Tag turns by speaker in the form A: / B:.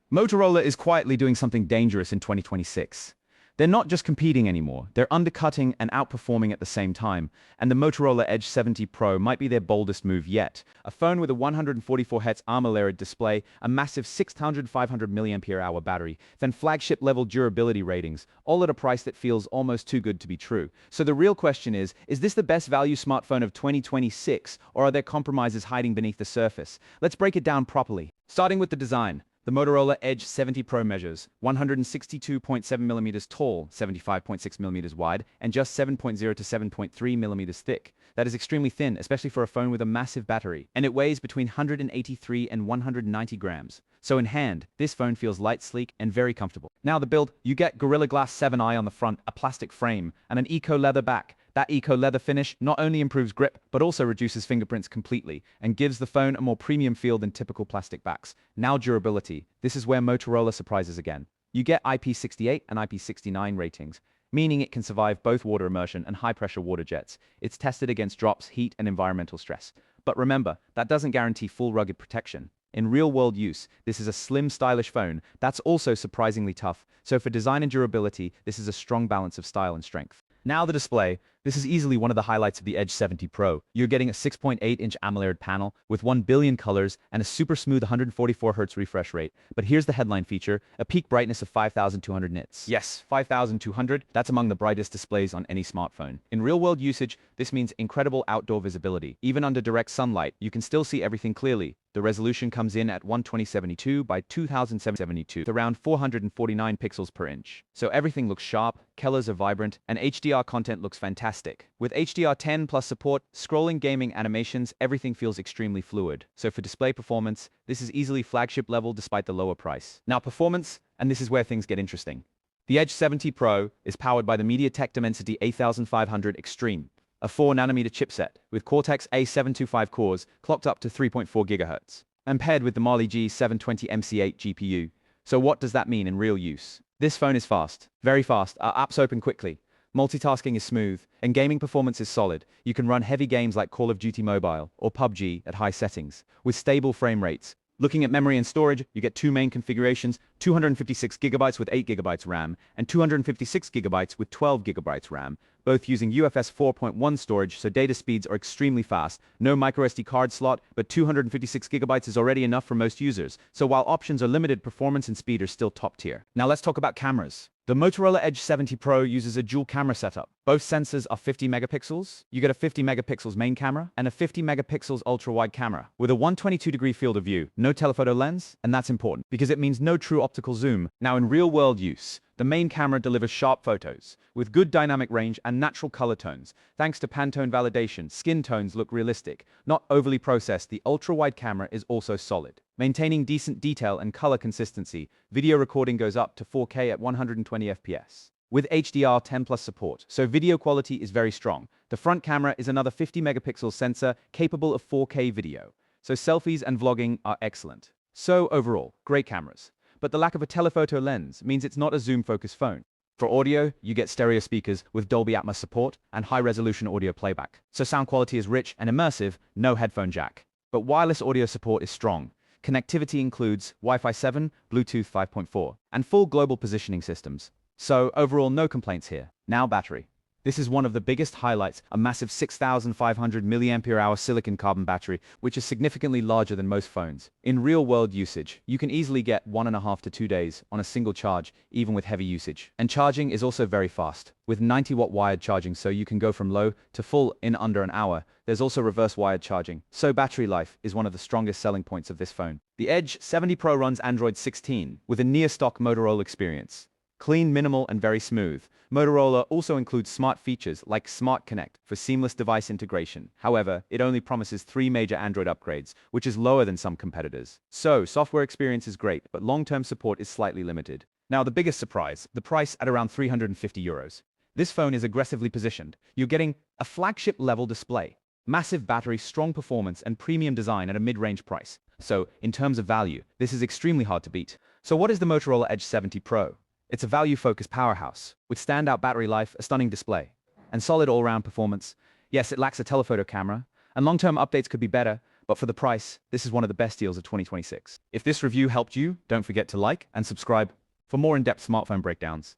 A: Motorola is quietly doing something dangerous in 2026. They're not just competing anymore, they're undercutting and outperforming at the same time, and the Motorola Edge 70 Pro might be their boldest move yet. A phone with a 144Hz AMOLED display, a massive 600-500 mAh battery, then flagship-level durability ratings, all at a price that feels almost too good to be true. So the real question is this the best value smartphone of 2026, or are there compromises hiding beneath the surface? Let's break it down properly. Starting with the design. The Motorola Edge 70 Pro measures 162.7 millimeters tall, 75.6 millimeters wide, and just 7.0 to 7.3 millimeters thick. That is extremely thin, especially for a phone with a massive battery, and it weighs between 183 and 190 grams. So in hand, this phone feels light, sleek, and very comfortable. Now the build, you get Gorilla Glass 7i on the front, a plastic frame, and an eco-leather back. That eco-leather finish not only improves grip, but also reduces fingerprints completely, and gives the phone a more premium feel than typical plastic backs. Now durability. This is where Motorola surprises again. You get IP68 and IP69 ratings, meaning it can survive both water immersion and high-pressure water jets. It's tested against drops, heat, and environmental stress. But remember, that doesn't guarantee full rugged protection. In real-world use, this is a slim, stylish phone that's also surprisingly tough. So for design and durability, this is a strong balance of style and strength. Now the display. This is easily one of the highlights of the Edge 70 Pro. You're getting a 6.8-inch AMOLED panel with 1 billion colors and a super smooth 144Hz refresh rate. But here's the headline feature, a peak brightness of 5,200 nits. Yes, 5,200, that's among the brightest displays on any smartphone. In real-world usage, this means incredible outdoor visibility. Even under direct sunlight, you can still see everything clearly. The resolution comes in at 12072 by 2772, with around 449 pixels per inch. So everything looks sharp, colors are vibrant, and HDR content looks fantastic. With HDR10 plus support, scrolling, gaming, animations, everything feels extremely fluid. So for display performance, this is easily flagship level despite the lower price. Now performance, and this is where things get interesting. The Edge 70 Pro is powered by the MediaTek Dimensity 8500 Extreme, a 4nm chipset with Cortex-A725 cores clocked up to 3.4 GHz, and paired with the Mali G720 MC8 GPU. So what does that mean in real use? This phone is fast, very fast, our apps open quickly, multitasking is smooth, and gaming performance is solid. You can run heavy games like Call of Duty Mobile or PUBG at high settings, with stable frame rates. Looking at memory and storage, you get two main configurations, 256GB with 8GB RAM, and 256GB with 12GB RAM, both using UFS 4.1 storage, so data speeds are extremely fast. No microSD card slot, but 256GB is already enough for most users, so while options are limited, performance and speed are still top tier. Now let's talk about cameras. The Motorola Edge 70 Pro uses a dual camera setup. Both sensors are 50 megapixels. You get a 50 megapixels main camera and a 50 megapixels ultra-wide camera with a 122-degree field of view, no telephoto lens, and that's important because it means no true optical zoom. Now in real-world use, the main camera delivers sharp photos with good dynamic range and natural color tones. Thanks to Pantone validation, skin tones look realistic, not overly processed. The ultra-wide camera is also solid, maintaining decent detail and color consistency. Video recording goes up to 4K at 120 FPS with HDR10 plus support, so video quality is very strong. The front camera is another 50 megapixel sensor capable of 4K video, so selfies and vlogging are excellent. So overall, great cameras. But the lack of a telephoto lens means it's not a zoom-focused phone. For audio, you get stereo speakers with Dolby Atmos support and high-resolution audio playback. So sound quality is rich and immersive, no headphone jack. But wireless audio support is strong. Connectivity includes Wi-Fi 7, Bluetooth 5.4, and full global positioning systems. So overall, no complaints here. Now battery. This is one of the biggest highlights, a massive 6,500 mAh silicon carbon battery, which is significantly larger than most phones. In real-world usage, you can easily get 1.5 to 2 days on a single charge, even with heavy usage. And charging is also very fast, with 90-watt wired charging, so you can go from low to full in under an hour. There's also reverse wired charging, so battery life is one of the strongest selling points of this phone. The Edge 70 Pro runs Android 16 with a near-stock Motorola experience. Clean, minimal, and very smooth. Motorola also includes smart features like Smart Connect for seamless device integration. However, it only promises 3 major Android upgrades, which is lower than some competitors. So, software experience is great, but long-term support is slightly limited. Now, the biggest surprise, the price at around €350. This phone is aggressively positioned. You're getting a flagship-level display, massive battery, strong performance, and premium design at a mid-range price. So, in terms of value, this is extremely hard to beat. So what is the Motorola Edge 70 Pro? It's a value-focused powerhouse, with standout battery life, a stunning display, and solid all-round performance. Yes, it lacks a telephoto camera, and long-term updates could be better, But for the price, this is one of the best deals of 2026. If this review helped you, don't forget to like and subscribe for more in-depth smartphone breakdowns.